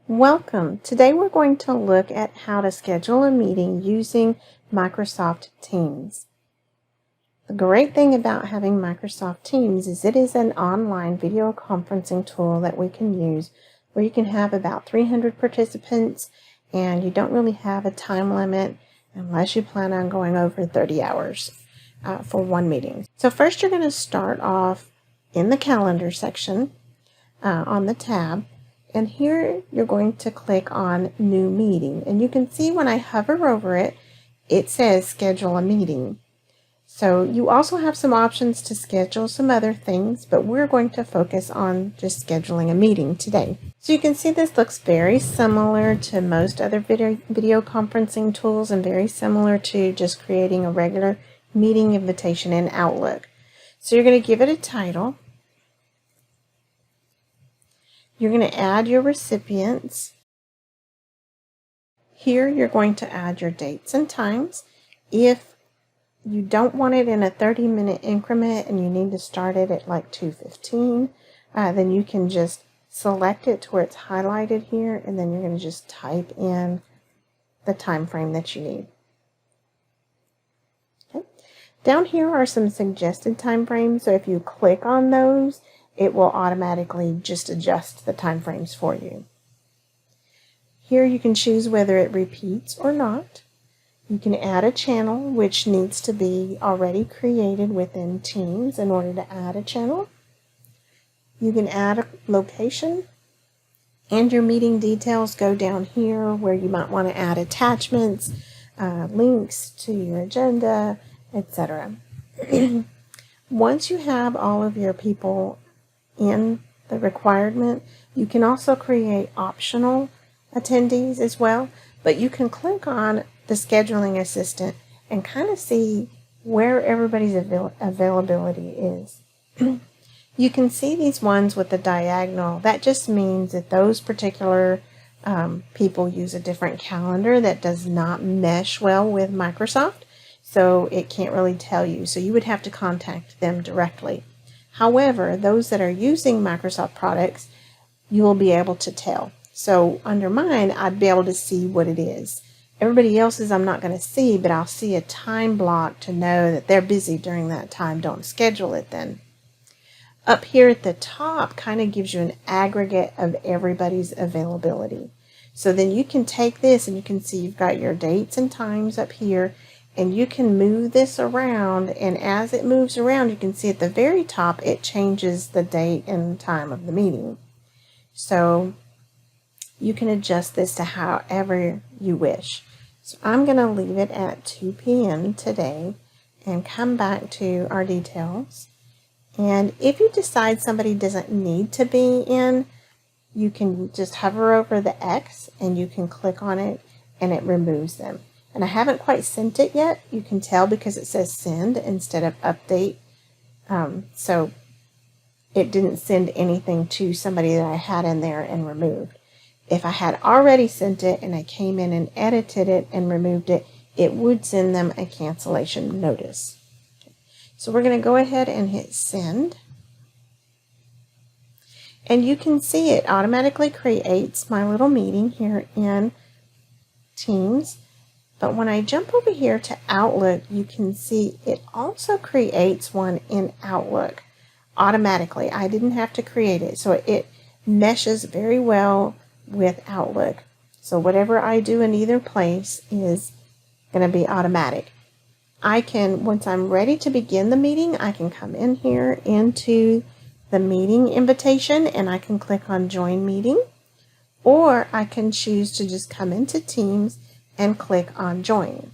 Welcome. Today we're going to look at how to schedule a meeting using Microsoft Teams. The great thing about having Microsoft Teams is it is an online video conferencing tool that we can use where you can have about 300 participants and you don't really have a time limit unless you plan on going over 30 hours for one meeting. So first you're going to start off in the calendar section on the tab. And here you're going to click on New Meeting. And you can see when I hover over it, it says Schedule a Meeting. So you also have some options to schedule some other things, but we're going to focus on just scheduling a meeting today. So you can see this looks very similar to most other video conferencing tools and very similar to just creating a regular meeting invitation in Outlook. So you're going to give it a title. You're going to add your recipients. Here you're going to add your dates and times. If you don't want it in a 30-minute increment and you need to start it at like 2:15, then you can just select it to where it's highlighted here, and then you're going to just type in the time frame that you need. Okay. Down here are some suggested time frames, so if you click on those, it will automatically just adjust the time frames for you. Here you can choose whether it repeats or not. You can add a channel, which needs to be already created within Teams in order to add a channel. You can add a location, and your meeting details go down here where you might want to add attachments, links to your agenda, etc. Once you have all of your people in the requirement, you can also create optional attendees as well, but you can click on the scheduling assistant and kind of see where everybody's availability is. You can see these ones with the diagonal. That just means that those particular people use a different calendar that does not mesh well with Microsoft, so it can't really tell you. So you would have to contact them directly. However, those that are using Microsoft products, you will be able to tell. So under mine, I'd be able to see what it is. Everybody else's I'm not going to see, but I'll see a time block to know that they're busy during that time. Don't schedule it then. Up here at the top kind of gives you an aggregate of everybody's availability. So then you can take this and you can see you've got your dates and times up here. And you can move this around, and as it moves around, you can see at the very top, it changes the date and time of the meeting. So you can adjust this to however you wish. So I'm going to leave it at 2 p.m. today and come back to our details. And if you decide somebody doesn't need to be in, you can just hover over the X and you can click on it and it removes them. And I haven't quite sent it yet. You can tell because it says send instead of update. So it didn't send anything to somebody that I had in there and removed. If I had already sent it and I came in and edited it and removed it, it would send them a cancellation notice. Okay. So we're going to go ahead and hit send. And you can see it automatically creates my little meeting here in Teams. But when I jump over here to Outlook, you can see it also creates one in Outlook automatically. I didn't have to create it, so it meshes very well with Outlook. So whatever I do in either place is going to be automatic. I can, once I'm ready to begin the meeting, I can come in here into the meeting invitation and I can click on Join Meeting, or I can choose to just come into Teams and click on Join.